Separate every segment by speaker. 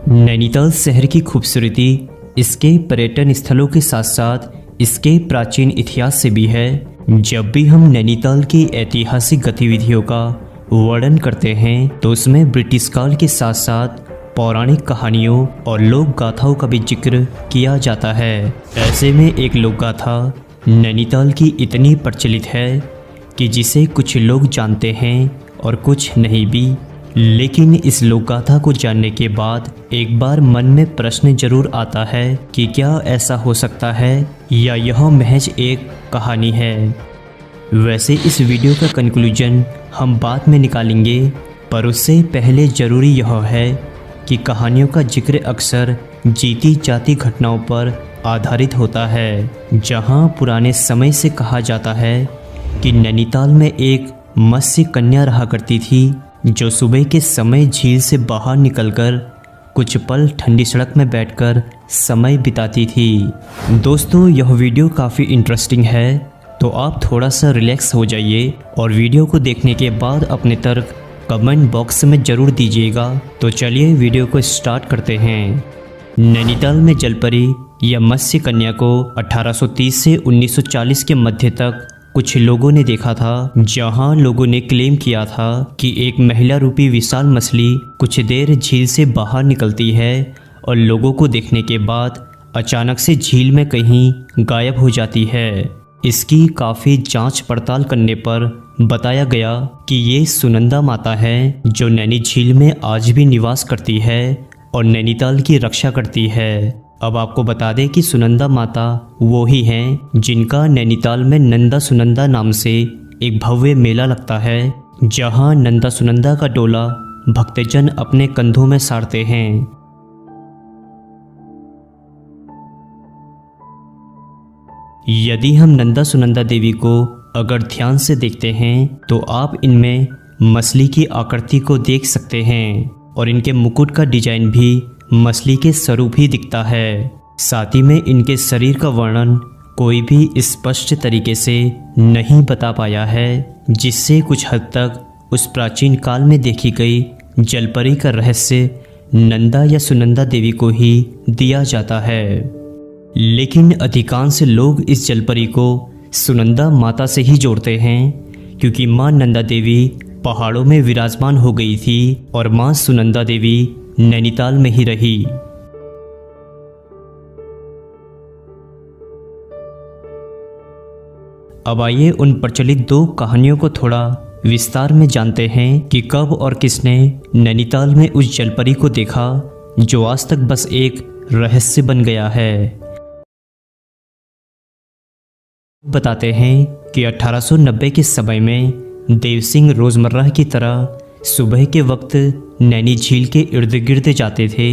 Speaker 1: नैनीताल शहर की खूबसूरती इसके पर्यटन स्थलों के साथ साथ इसके प्राचीन इतिहास से भी है। जब भी हम नैनीताल की ऐतिहासिक गतिविधियों का वर्णन करते हैं तो उसमें ब्रिटिश काल के साथ साथ पौराणिक कहानियों और लोक गाथाओं का भी जिक्र किया जाता है। ऐसे में एक लोक गाथा नैनीताल की इतनी प्रचलित है कि जिसे कुछ लोग जानते हैं और कुछ नहीं भी। लेकिन इस लोक गाथा को जानने के बाद एक बार मन में प्रश्न जरूर आता है कि क्या ऐसा हो सकता है या यह महज एक कहानी है। वैसे इस वीडियो का कंक्लूजन हम बाद में निकालेंगे, पर उससे पहले ज़रूरी यह है कि कहानियों का जिक्र अक्सर जीती जाती घटनाओं पर आधारित होता है। जहां पुराने समय से कहा जाता है कि नैनीताल में एक मत्स्य कन्या रहा करती थी जो सुबह के समय झील से बाहर निकलकर कुछ पल ठंडी सड़क में बैठकर समय बिताती थी। दोस्तों, यह वीडियो काफ़ी इंटरेस्टिंग है, तो आप थोड़ा सा रिलैक्स हो जाइए और वीडियो को देखने के बाद अपने तर्क कमेंट बॉक्स में ज़रूर दीजिएगा। तो चलिए वीडियो को स्टार्ट करते हैं। नैनीताल में जलपरी या मत्स्य कन्या को 1830 से 1940 के मध्य तक कुछ लोगों ने देखा था, जहां लोगों ने क्लेम किया था कि एक महिला रूपी विशाल मछली कुछ देर झील से बाहर निकलती है और लोगों को देखने के बाद अचानक से झील में कहीं गायब हो जाती है। इसकी काफ़ी जांच पड़ताल करने पर बताया गया कि ये सुनंदा माता है जो नैनी झील में आज भी निवास करती है और नैनीताल की रक्षा करती है। अब आपको बता दें कि सुनंदा माता वो ही हैं जिनका नैनीताल में नंदा सुनंदा नाम से एक भव्य मेला लगता है, जहां नंदा सुनंदा का डोला भक्तजन अपने कंधों में सारते हैं। यदि हम नंदा सुनंदा देवी को अगर ध्यान से देखते हैं तो आप इनमें मछली की आकृति को देख सकते हैं और इनके मुकुट का डिजाइन भी मछली के स्वरूप ही दिखता है। साथ ही में इनके शरीर का वर्णन कोई भी स्पष्ट तरीके से नहीं बता पाया है, जिससे कुछ हद तक उस प्राचीन काल में देखी गई जलपरी का रहस्य नंदा या सुनंदा देवी को ही दिया जाता है। लेकिन अधिकांश लोग इस जलपरी को सुनंदा माता से ही जोड़ते हैं, क्योंकि माँ नंदा देवी पहाड़ों में विराजमान हो गई थी और माँ सुनंदा देवी नैनीताल में ही रही। अब आइए उन प्रचलित दो कहानियों को थोड़ा विस्तार में जानते हैं कि कब और किसने नैनीताल में उस जलपरी को देखा जो आज तक बस एक रहस्य बन गया है। बताते हैं कि 1890 के समय में देव सिंह रोजमर्रा की तरह सुबह के वक्त नैनी झील के इर्द गिर्द जाते थे।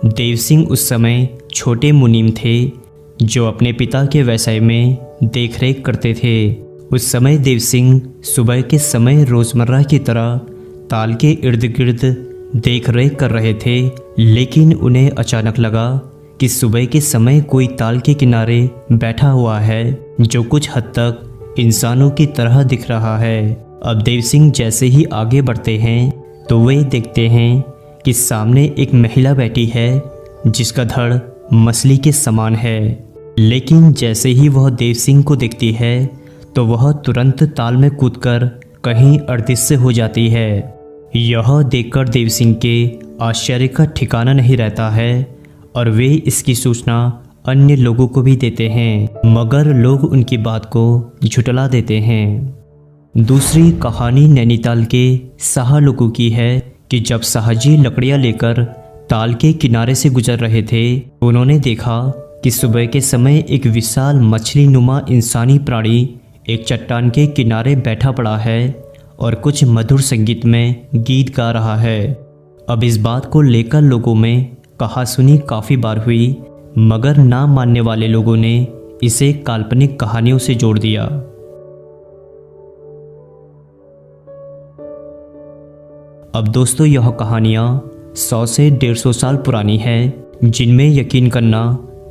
Speaker 1: देव सिंह उस समय छोटे मुनीम थे जो अपने पिता के व्यवसाय में देखरेख करते थे। उस समय देव सिंह सुबह के समय रोजमर्रा की तरह ताल के इर्द गिर्द देखरेख कर रहे थे, लेकिन उन्हें अचानक लगा कि सुबह के समय कोई ताल के किनारे बैठा हुआ है जो कुछ हद तक इंसानों की तरह दिख रहा है। अब देव सिंह जैसे ही आगे बढ़ते हैं तो वे देखते हैं कि सामने एक महिला बैठी है जिसका धड़ मछली के समान है। लेकिन जैसे ही वह देव सिंह को देखती है तो वह तुरंत ताल में कूदकर कहीं अदृश्य हो जाती है। यह देखकर देव सिंह के आश्चर्य का ठिकाना नहीं रहता है और वे इसकी सूचना अन्य लोगों को भी देते हैं, मगर लोग उनकी बात को झुठला देते हैं। दूसरी कहानी नैनीताल के शाह लोगों की है कि जब शाहजी लकड़ियां लेकर ताल के किनारे से गुजर रहे थे, उन्होंने देखा कि सुबह के समय एक विशाल मछली नुमा इंसानी प्राणी एक चट्टान के किनारे बैठा पड़ा है और कुछ मधुर संगीत में गीत गा रहा है। अब इस बात को लेकर लोगों में कहासुनी काफ़ी बार हुई, मगर ना मानने वाले लोगों ने इसे काल्पनिक कहानियों से जोड़ दिया। अब दोस्तों, यह कहानियाँ 100 से 150 साल पुरानी है, जिनमें यकीन करना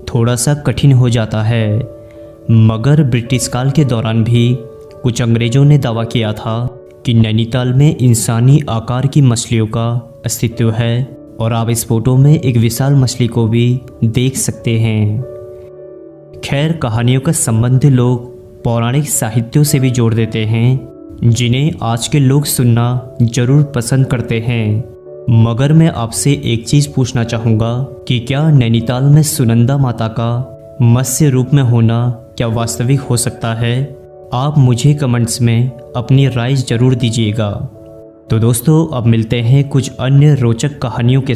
Speaker 1: थोड़ा सा कठिन हो जाता है। मगर ब्रिटिश काल के दौरान भी कुछ अंग्रेज़ों ने दावा किया था कि नैनीताल में इंसानी आकार की मछलियों का अस्तित्व है और आप इस फोटो में एक विशाल मछली को भी देख सकते हैं। खैर, कहानियों का संबंध लोग पौराणिक साहित्यों से भी जोड़ देते हैं, जिन्हें आज के लोग सुनना जरूर पसंद करते हैं। मगर मैं आपसे एक चीज़ पूछना चाहूँगा कि क्या नैनीताल में सुनंदा माता का मत्स्य रूप में होना क्या वास्तविक हो सकता है? आप मुझे कमेंट्स में अपनी राय जरूर दीजिएगा। तो दोस्तों, अब मिलते हैं कुछ अन्य रोचक कहानियों के